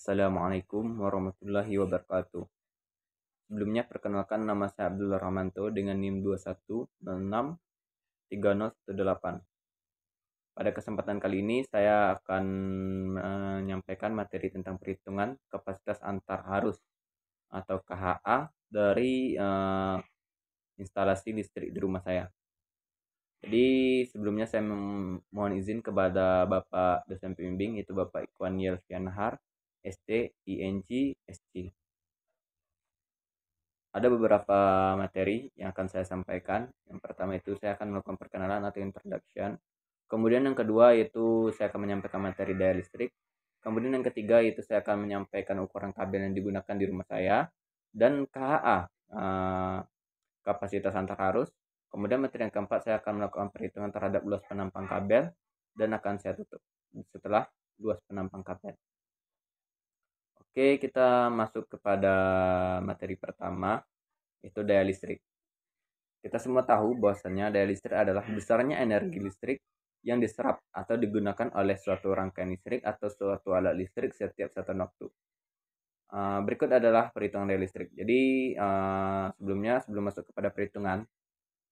Assalamualaikum warahmatullahi wabarakatuh. Sebelumnya perkenalkan nama saya Abdullah Rahmanto dengan NIM 21063018. Pada kesempatan kali ini saya akan menyampaikan materi tentang perhitungan kapasitas antar arus atau KHA dari instalasi listrik di rumah saya. Jadi sebelumnya saya mohon izin kepada Bapak dosen pembimbing, yaitu Bapak Ikhwan Yelfianhar, ST, ING, SC. Ada beberapa materi yang akan saya sampaikan. Yang pertama itu saya akan melakukan perkenalan atau introduction. Kemudian yang kedua yaitu saya akan menyampaikan materi daya listrik. Kemudian yang ketiga yaitu saya akan menyampaikan ukuran kabel yang digunakan di rumah saya dan KHA, kapasitas antar arus. Kemudian materi yang keempat saya akan melakukan perhitungan terhadap luas penampang kabel dan akan saya tutup setelah luas penampang kabel. Oke, kita masuk kepada materi pertama, itu daya listrik. Kita semua tahu bahwasanya daya listrik adalah besarnya energi listrik yang diserap atau digunakan oleh suatu rangkaian listrik atau suatu alat listrik setiap satu waktu. Berikut adalah perhitungan daya listrik. Jadi sebelum masuk kepada perhitungan,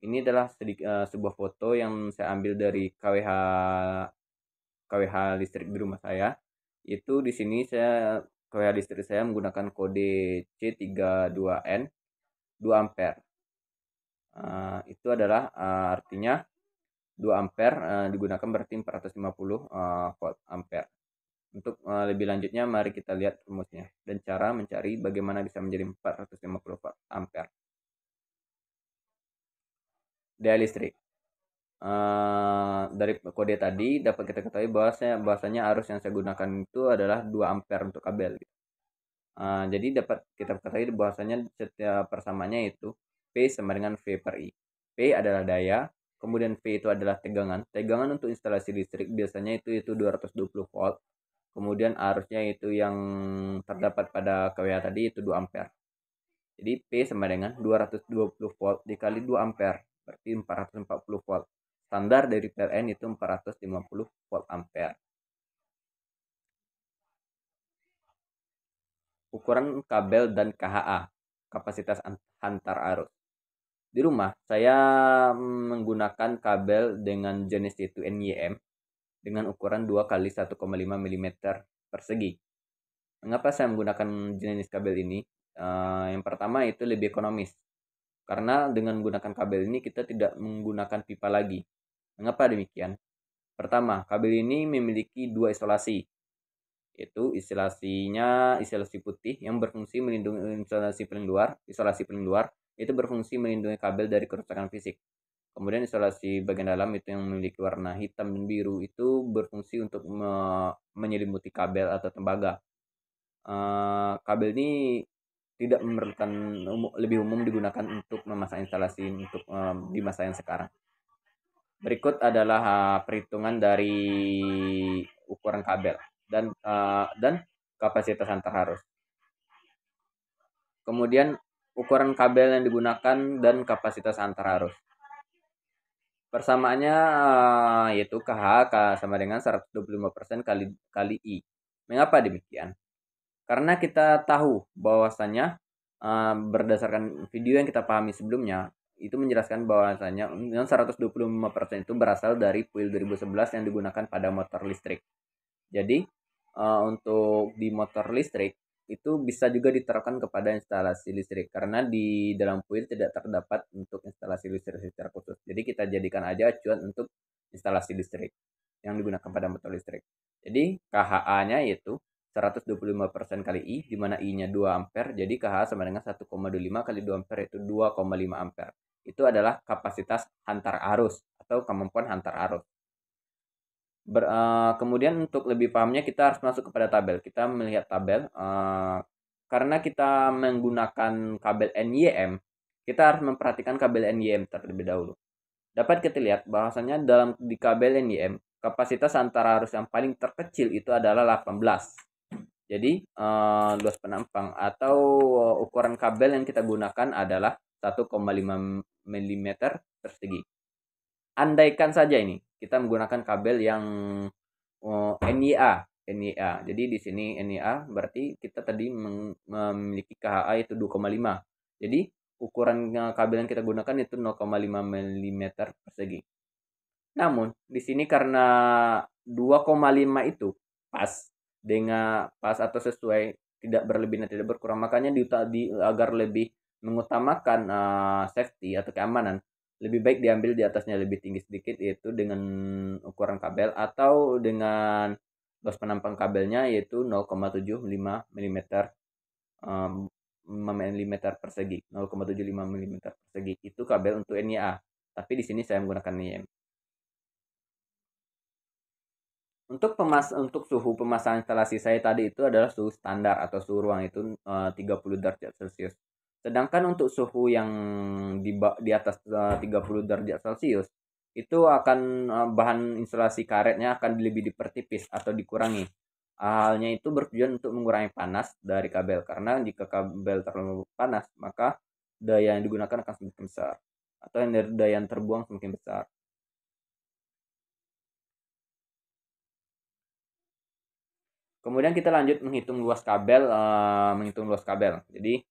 ini adalah sebuah foto yang saya ambil dari KWH listrik di rumah saya. Itu di sini KWH listrik saya menggunakan kode C32N 2 ampere. Itu adalah artinya 2 ampere digunakan berarti 450 volt ampere. Untuk lebih lanjutnya mari kita lihat rumusnya dan cara mencari bagaimana bisa menjadi 450 volt ampere. Daya listrik. Dari kode tadi dapat kita ketahui bahwasanya arus yang saya gunakan itu adalah 2 ampere untuk kabel. Jadi dapat kita ketahui bahwasanya setiap persamaannya itu P sama dengan V per I. P adalah daya, kemudian V itu adalah tegangan. Tegangan untuk instalasi listrik biasanya itu 220 volt. Kemudian arusnya itu yang terdapat pada KWH tadi itu 2 ampere. Jadi P sama dengan 220 volt dikali 2 ampere, berarti 440 volt. Standar dari PLN itu 450 volt ampere. Ukuran kabel dan KHA, kapasitas antar arus. Di rumah, saya menggunakan kabel dengan jenis yaitu NYM dengan ukuran 2 kali 1,5 mm persegi. Mengapa saya menggunakan jenis kabel ini? Yang pertama itu lebih ekonomis. Karena dengan menggunakan kabel ini kita tidak menggunakan pipa lagi. Mengapa demikian? Pertama, kabel ini memiliki dua isolasi. Yaitu isolasi putih yang berfungsi melindungi isolasi paling luar itu berfungsi melindungi kabel dari kerusakan fisik. Kemudian isolasi bagian dalam itu yang memiliki warna hitam dan biru itu berfungsi untuk menyelimuti kabel atau tembaga. Kabel ini tidak memerlukan lebih umum digunakan untuk memasang instalasi untuk di masa yang sekarang. Berikut adalah perhitungan dari ukuran kabel dan kapasitas antar arus. Kemudian ukuran kabel yang digunakan dan kapasitas antar arus. Persamaannya yaitu KH sama dengan 125% kali I. Mengapa demikian? Karena kita tahu bahwasannya berdasarkan video yang kita pahami sebelumnya, itu menjelaskan bahwasannya yang 125% itu berasal dari Puil 2011 yang digunakan pada motor listrik. Jadi untuk di motor listrik itu bisa juga diterapkan kepada instalasi listrik karena di dalam Puil tidak terdapat untuk instalasi listrik secara khusus. Jadi kita jadikan aja acuan untuk instalasi listrik yang digunakan pada motor listrik. Jadi KHA-nya yaitu 125% kali I, di mana I-nya 2 ampere, jadi KH sama dengan 1,25 kali 2 ampere, itu 2,5 ampere. Itu adalah kapasitas antar arus atau kemampuan antar arus. Kemudian untuk lebih pahamnya kita harus masuk kepada tabel. Kita melihat tabel, karena kita menggunakan kabel NYM, kita harus memperhatikan kabel NYM terlebih dahulu. Dapat kita lihat bahwasanya di kabel NYM, kapasitas antara arus yang paling terkecil itu adalah 18. Jadi luas penampang atau ukuran kabel yang kita gunakan adalah 1,5 mm persegi. Andaikan saja ini kita menggunakan kabel yang NYA NIA. Jadi di sini NIA berarti kita tadi memiliki KHA itu 2,5. Jadi ukuran kabel yang kita gunakan itu 0,5 mm persegi. Namun di sini karena 2,5 itu pas atau sesuai, tidak berlebih dan tidak berkurang, makanya agar lebih mengutamakan safety atau keamanan, lebih baik diambil di atasnya lebih tinggi sedikit, yaitu dengan ukuran kabel atau dengan luas penampang kabelnya yaitu 0,75 mm mm persegi, 0,75 mm persegi. Itu kabel untuk NIA. Tapi di sini saya menggunakan NIM. Untuk suhu pemasangan instalasi saya tadi itu adalah suhu standar atau suhu ruang itu 30 derajat Celcius. Sedangkan untuk suhu yang di atas 30 derajat Celcius itu akan bahan insulasi karetnya akan lebih dipertipis atau dikurangi. Halnya itu bertujuan untuk mengurangi panas dari kabel, karena jika kabel terlalu panas maka daya yang digunakan akan semakin besar atau daya yang terbuang semakin besar. Kemudian kita lanjut menghitung luas kabel, Jadi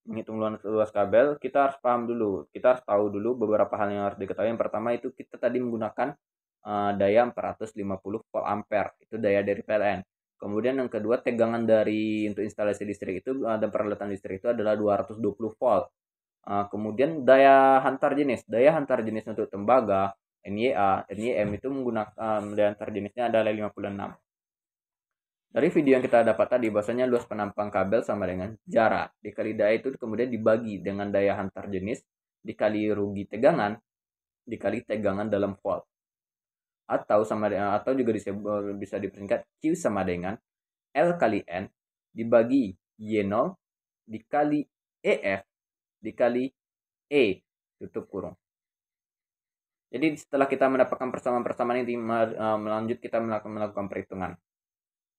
menghitung luas kabel, kita harus paham dulu, kita harus tahu dulu beberapa hal yang harus diketahui. Yang pertama itu kita tadi menggunakan daya 450 volt ampere, itu daya dari PLN. Kemudian yang kedua, tegangan dari untuk instalasi listrik itu dan peralatan listrik itu adalah 220 volt. Kemudian daya hantar jenis untuk tembaga, NYA, NYM itu menggunakan daya hantar jenisnya adalah 56. Dari video yang kita dapat tadi, bahwasanya luas penampang kabel sama dengan jarak dikali daya itu kemudian dibagi dengan daya hantar jenis dikali rugi tegangan dikali tegangan dalam volt, atau juga bisa dipersingkat Q sama dengan L kali N dibagi Y0 dikali EF dikali E tutup kurung. Jadi setelah kita mendapatkan persamaan-persamaan ini, melanjut kita melakukan perhitungan.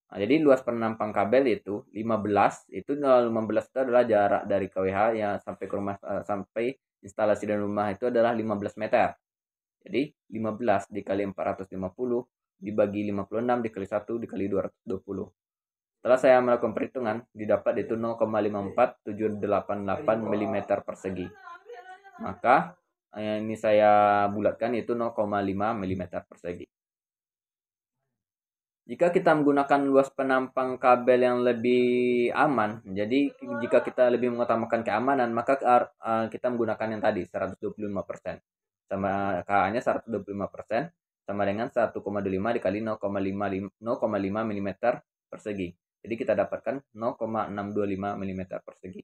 Nah, jadi luas penampang kabel itu 15, itu 15 itu adalah jarak dari KWH yang sampai ke rumah, sampai instalasi dan rumah itu adalah 15 meter. Jadi 15 dikali 450 dibagi 56 dikali 1 dikali 220. Setelah saya melakukan perhitungan, didapat itu 0,54788 mm persegi. Maka ini saya bulatkan itu 0,5 mm persegi. Jika kita menggunakan luas penampang kabel yang lebih aman, jadi jika kita lebih mengutamakan keamanan, maka kita menggunakan yang tadi 125%. Sama KA-nya 125% sama dengan 1,25 dikali 0,5 mm persegi. Jadi kita dapatkan 0,625 mm persegi.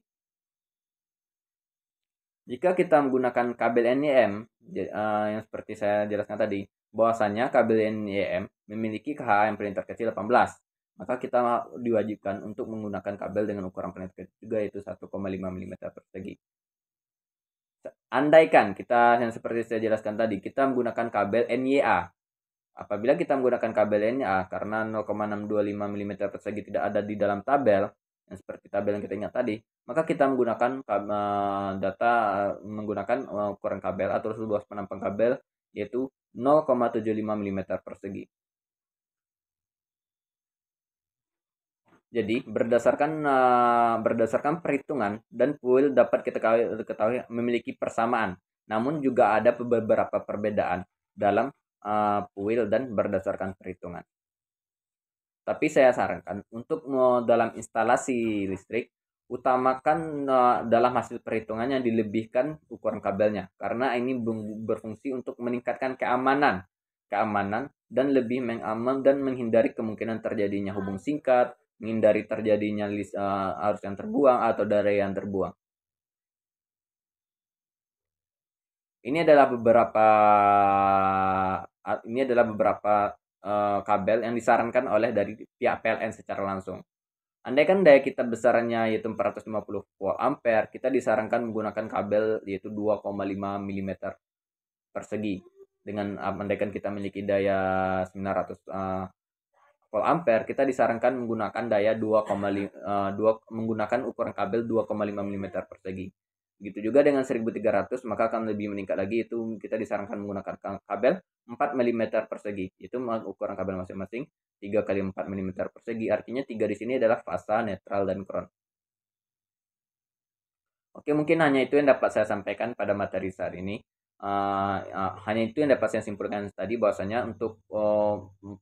Jika kita menggunakan kabel NIM yang seperti saya jelaskan tadi, bahwasanya kabel NIM memiliki KHA yang paling terkecil 18, maka kita diwajibkan untuk menggunakan kabel dengan ukuran paling terkecil juga, yaitu 1,5 mm persegi. Andaikan kita yang seperti saya jelaskan tadi, kita menggunakan kabel NYA. Apabila kita menggunakan kabel NYA karena 0,625 mm persegi tidak ada di dalam tabel, yang seperti tabel yang kita ingat tadi, maka kita menggunakan ukuran kabel atau luas penampang kabel yaitu 0,75 mm persegi. Jadi berdasarkan perhitungan dan Puil dapat kita ketahui memiliki persamaan, namun juga ada beberapa perbedaan dalam Puil dan berdasarkan perhitungan. Tapi saya sarankan untuk dalam instalasi listrik, utamakan dalam hasil perhitungannya dilebihkan ukuran kabelnya, karena ini berfungsi untuk meningkatkan keamanan dan lebih mengaman dan menghindari kemungkinan terjadinya hubung singkat, menghindari terjadinya arus yang terbuang atau daya yang terbuang. Ini adalah beberapa kabel yang disarankan oleh dari pihak PLN secara langsung. Andaikan daya kita besarnya yaitu 450 volt ampere, kita disarankan menggunakan kabel yaitu 2,5 mm persegi. Dengan andaikan kita memiliki daya 900 volt ampere, kita disarankan menggunakan daya menggunakan ukuran kabel 2,5 mm persegi. Begitu juga dengan 1300, maka akan lebih meningkat lagi, itu kita disarankan menggunakan kabel 4 mm persegi. Itu ukuran kabel masing-masing. 3 kali 4 mm persegi. Artinya 3 di sini adalah fasa, netral, dan crown. Oke, mungkin hanya itu yang dapat saya sampaikan pada materi saat ini. Hanya itu yang dapat saya simpulkan tadi, bahwasanya untuk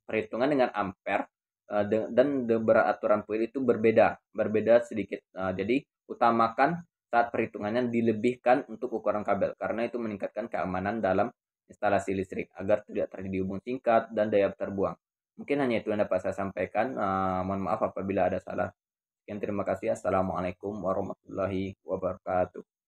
perhitungan dengan ampere dan beraturan poin itu berbeda sedikit. Jadi utamakan saat perhitungannya dilebihkan untuk ukuran kabel, karena itu meningkatkan keamanan dalam instalasi listrik agar tidak terjadi hubung singkat dan daya terbuang. Mungkin hanya itu yang dapat saya sampaikan. Mohon maaf apabila ada salah. Sekian, terima kasih. Assalamualaikum warahmatullahi wabarakatuh.